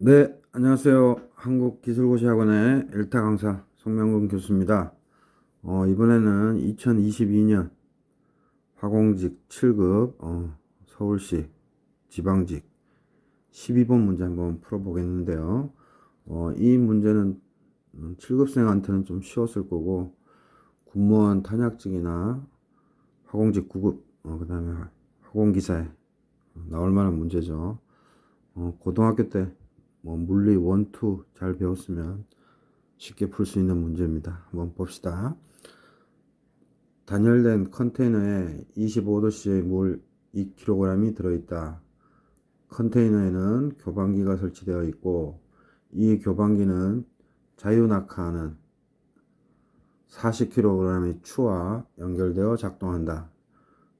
네, 안녕하세요. 한국기술고시학원의 엘타 강사 송명근 교수입니다. 이번에는 2022년 화공직 7급 서울시 지방직 12번 문제 한번 풀어보겠는데요. 이 문제는 7급생한테는 좀 쉬웠을 거고 군무원 탄약직이나 화공직 9급 그 다음에 화공기사에 나올 만한 문제죠. 고등학교 때 물리 1, 2 잘 배웠으면 쉽게 풀 수 있는 문제입니다. 한번 봅시다. 단열된 컨테이너에 25도씨의 물 2kg이 들어있다. 컨테이너에는 교반기가 설치되어 있고 이 교반기는 자유낙하하는 40kg의 추와 연결되어 작동한다.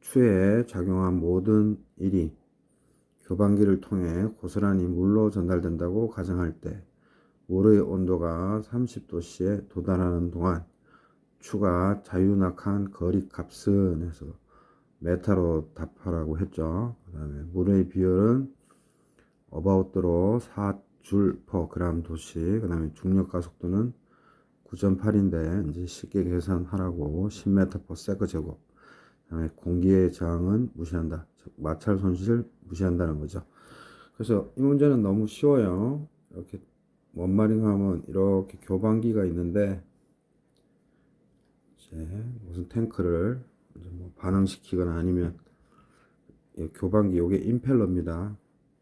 추에 작용한 모든 일이 교반기를 통해 고스란히 물로 전달된다고 가정할 때 물의 온도가 30도씨에 도달하는 동안 추가 자유낙한 거리값은 해서 메타로 답하라고 했죠. 그 다음에 물의 비율은 어바웃도로 4줄 per 그램 도시. 그 다음에 중력 가속도는 9.8인데 이제 쉽게 계산하라고 10m per 세컨 제곱. 그 다음에 공기의 저항은 무시한다. 즉 마찰 손실을 무시한다는 거죠. 그래서 이 문제는 너무 쉬워요. 이렇게 뭔 말인가 하면 이렇게 교반기가 있는데 이제 무슨 탱크를 이제 뭐 반응시키거나 아니면 교반기 요게 임펠러입니다.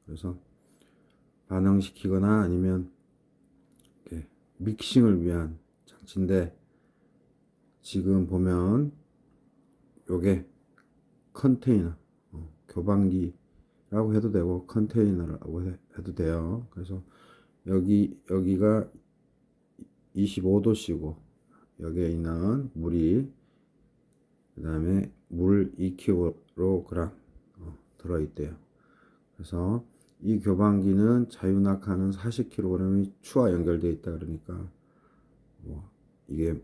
그래서 반응시키거나 아니면 이렇게 믹싱을 위한 장치인데 지금 보면 요게 컨테이너 교반기라고 해도 되고 컨테이너라고 해도 돼요. 그래서 여기가 25도씨고 여기에 있는 물이 그 다음에 물 2kg 들어있대요. 그래서 이 교반기는 자유낙하는 40kg의 추와 연결되어 있다. 그러니까 뭐 이게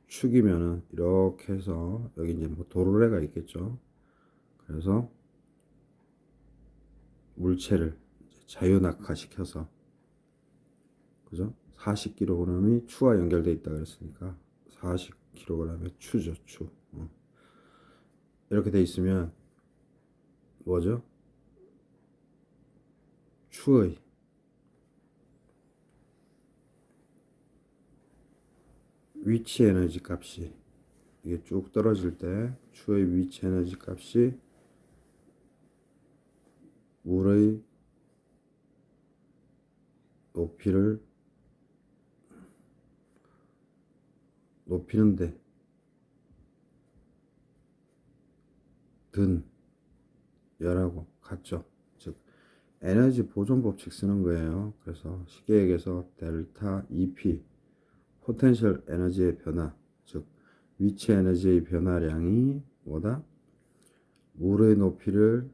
축이면은 이렇게 해서 여기 이제 뭐 도르래가 있겠죠. 그래서 물체를 자유낙하 시켜서 그죠? 40kg이 추와 연결되어 있다 그랬으니까 40kg의 추죠. 추. 이렇게 돼 있으면 뭐죠? 추의 위치 에너지 값이 이게 쭉 떨어질 때 추의 위치 에너지 값이 물의 높이를 높이는데 든 열하고 같죠. 즉 에너지 보존 법칙 쓰는 거예요. 그래서 쉽게 얘기해서 델타 EP 포텐셜 에너지의 변화, 즉 위치 에너지의 변화량이 뭐다? 물의 높이를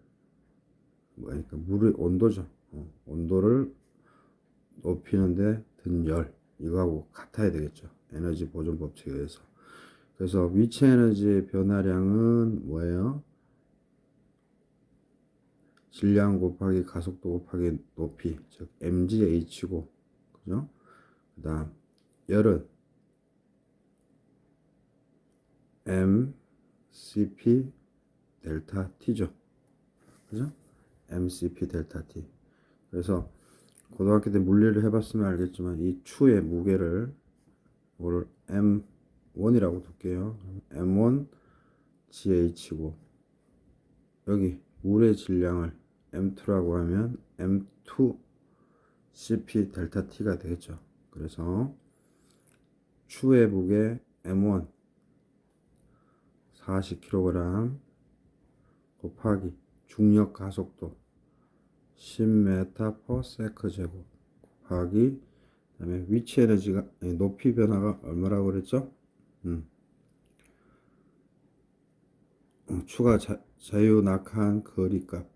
그러니까 물의 온도죠. 온도를 높이는데 든 열, 이거하고 같아야 되겠죠. 에너지 보존 법칙에 의해서. 그래서 위치 에너지의 변화량은 뭐예요? 질량 곱하기 가속도 곱하기 높이, 즉 mgh고, 그죠? 그 다음 열은 mcp 델타 t죠. 그죠? mcp 델타 t. 그래서 고등학교 때 물리를 해봤으면 알겠지만 이 추의 무게를 이거를 m1이라고 둘게요. m1 GH고 여기 물의 질량을 m2라고 하면 m2 cp 델타 t가 되겠죠. 그래서 추의 무게 m1 40kg 곱하기 중력 가속도 10m per 세컨 제곱 곱하기 그다음에 위치 에너지가 높이 변화가 얼마라고 그랬죠? 추가 자유낙하한 거리값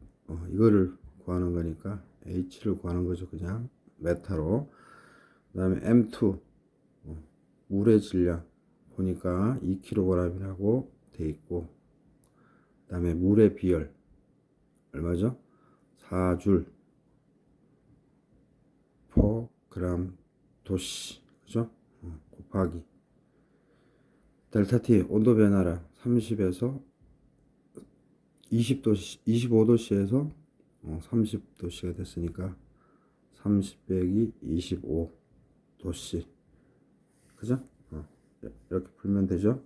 이거를 구하는 거니까 h를 구하는 거죠. 그냥 메타로. 그 다음에 m2 물의 질량 보니까 2kg이라고 돼 있고 그 다음에 물의 비열 얼마죠? 4줄 그람 도씨, 그죠? 곱하기 델타 T 온도 변화량 30에서 20도씨, 25도씨에서 30도씨가 됐으니까 30 빼기 25도씨, 그죠? 이렇게 풀면 되죠?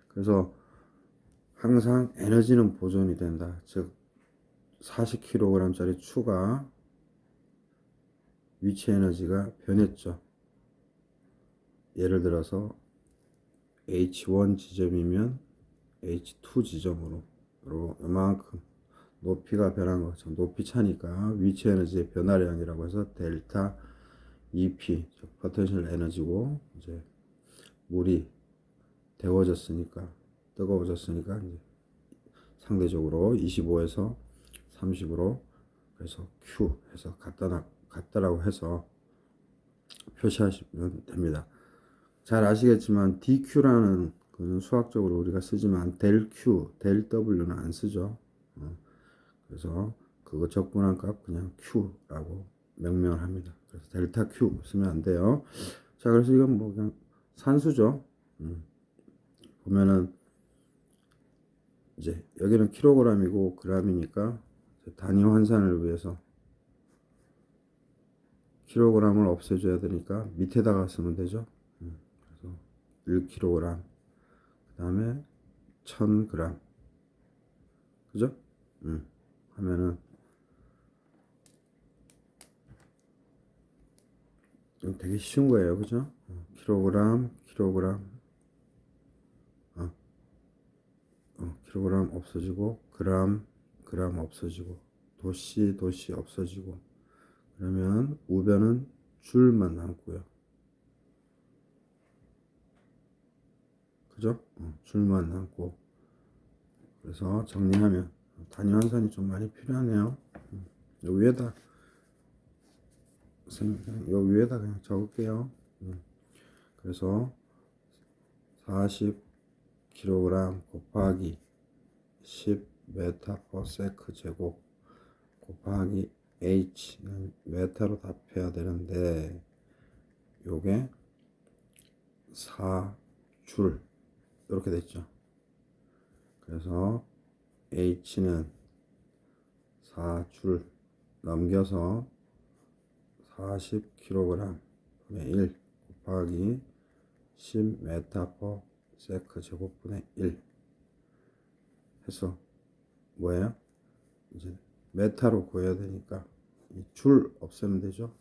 그래서 항상 에너지는 보존이 된다. 즉 40kg짜리 추가 위치 에너지가 변했죠. 예를 들어서 H1 지점이면 H2 지점으로 이만큼 높이가 변한 거죠. 높이 차니까 위치 에너지의 변화량이라고 해서 델타 EP, 즉 포텐셜 에너지고, 이제 물이 데워졌으니까, 뜨거워졌으니까 이제 상대적으로 25에서 30으로, 그래서 Q 해서 같다라고 해서 표시하시면 됩니다. 잘 아시겠지만 DQ라는 그는 수학적으로 우리가 쓰지만 델 Q, 델 W는 안 쓰죠. 그래서 그거 적분한 값 그냥 Q라고 명명을 합니다. 그래서 델타 Q 쓰면 안 돼요. 자, 그래서 이건 뭐 그냥 산수죠. 보면은 이제 여기는 킬로그램이고 그램이니까 단위 환산을 위해서 킬로그램을 없애줘야 되니까 밑에다가 쓰면 되죠. 그래서 1kg, 그 다음에 1000g, 그죠? 하면은 되게 쉬운 거예요, 그죠? 킬로그램, 킬로그램 없어지고, 그램 없어지고, 도씨 없어지고, 그러면 우변은 줄만 남고요, 그죠? 줄만 남고. 그래서 정리하면 단위 환산이 좀 많이 필요하네요. 요 위에다 그냥 적을게요. 그래서 40kg 곱하기 10 메타/세크 제곱 곱하기 H는 메타로 답해야 되는데 요게 4줄 이렇게 됐죠. 그래서 H는 4줄 넘겨서 40kg 분의 1 곱하기 10 메타/세크 제곱분의 1 해서 뭐예요? 이제 메타로 구해야 되니까 이 줄 없애면 되죠.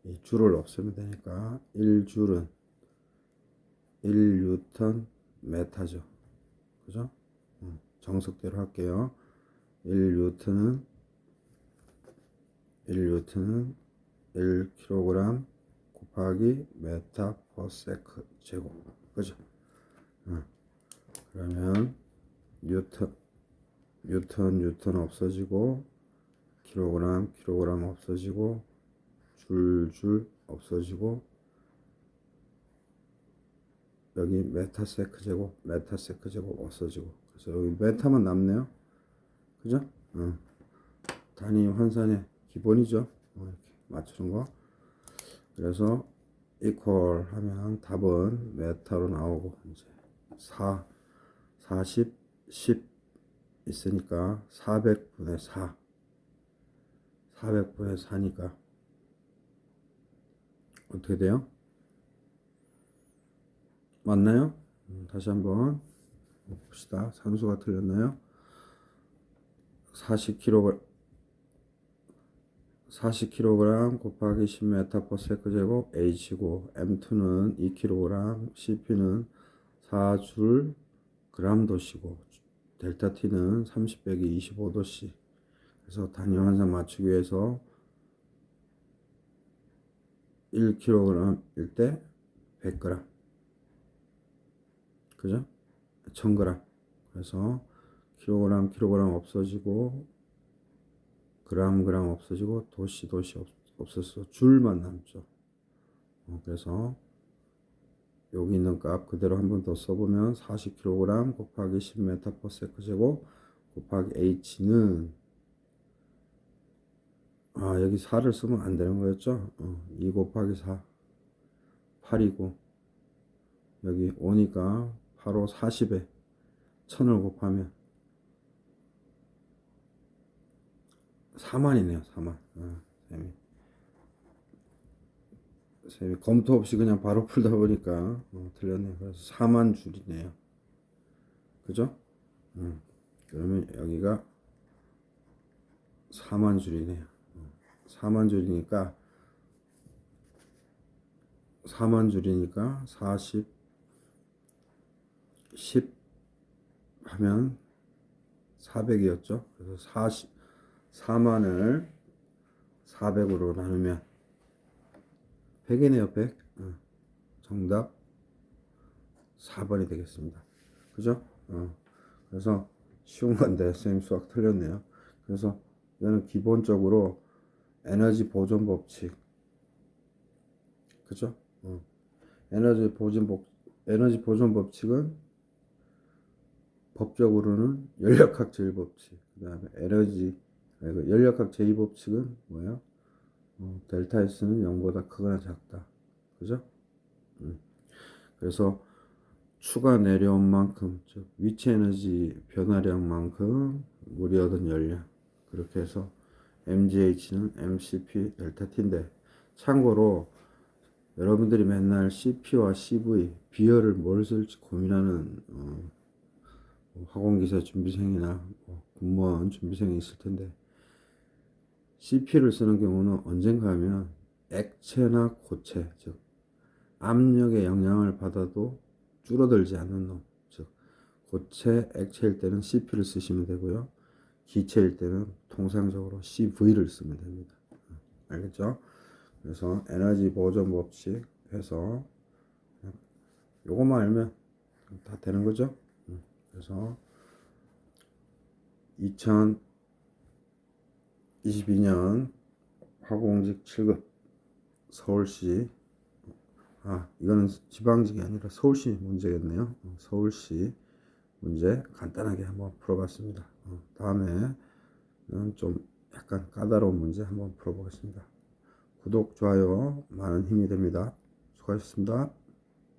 이 줄을 없애면 되니까 1줄은 1뉴턴 메타죠. 그죠? 정석대로 할게요. 1뉴턴은 1kg 곱하기 메타/세크 제곱, 그죠? 그러면 뉴턴 없어지고, 킬로그램 없어지고, 줄 없어지고, 여기 메타세크 제곱 없어지고, 그래서 여기 메타만 남네요. 그죠? 단위 환산의 기본이죠. 이렇게 맞추는 거. 그래서 이퀄 하면 답은 메타로 나오고, 이제 40, 10 있으니까 400분의 4. 400분의 4니까 어떻게 돼요? 맞나요? 다시 한번 봅시다. 산수가 틀렸나요? 40kg 곱하기 10m/s 제곱 H고, M2는 2kg, CP는 4줄 g도시고, 델타 T는 30 빼기 25도씨. 그래서 단위 환산 맞추기 위해서 1kg일 때 100g, 그죠? 1000g. 그래서 킬로그램 없어지고, 그램 없어지고, 도시 없어서 줄만 남죠. 그래서 여기 있는 값 그대로 한 번 더 써보면 40kg 곱하기 10m/s 제곱 곱하기 H는 아, 여기 4를 쓰면 안 되는 거였죠? 2 곱하기 4, 8이고, 여기 5니까 바로 40에 1000을 곱하면 4만이네요, 4만. 쌤이 검토 없이 그냥 바로 풀다 보니까 틀렸네요. 그래서 4만 줄이네요. 그죠? 그러면 여기가 4만 줄이네요. 4만 줄이니까 40, 10 하면 400이었죠. 그래서 4만을 400으로 나누면 100이네요. 100. 정답 4번이 되겠습니다. 그죠? 그래서 쉬운 건데 쌤 수학 틀렸네요. 그래서 이거는 기본적으로 에너지 보존 법칙. 그죠? 에너지 보존 법칙은 법적으로는 연력학 제일 법칙. 그다음에 연력학 제2 법칙은 뭐예요? 델타 S는 0보다 크거나 작다. 그죠? 그래서 추가 내려온 만큼, 즉 위치 에너지 변화량만큼 우리 얻은 연량. 그렇게 해서 MGH는 MCP 델타 T인데, 참고로 여러분들이 맨날 CP와 CV, 비열을 뭘 쓸지 고민하는 학원기사 준비생이나 공무원 준비생이 있을 텐데, CP를 쓰는 경우는 언젠가 하면 액체나 고체, 즉 압력의 영향을 받아도 줄어들지 않는 놈, 즉 고체, 액체일 때는 CP를 쓰시면 되고요. 기체일 때는 통상적으로 CV를 쓰면 됩니다. 알겠죠? 그래서 에너지 보존 법칙 해서 요것만 알면 다 되는 거죠. 그래서 2022년 화공직 7급 서울시, 이거는 지방직이 아니라 서울시 문제겠네요. 서울시 문제 간단하게 한번 풀어봤습니다. 다음에는 좀 약간 까다로운 문제 한번 풀어보겠습니다. 구독, 좋아요 많은 힘이 됩니다. 수고하셨습니다.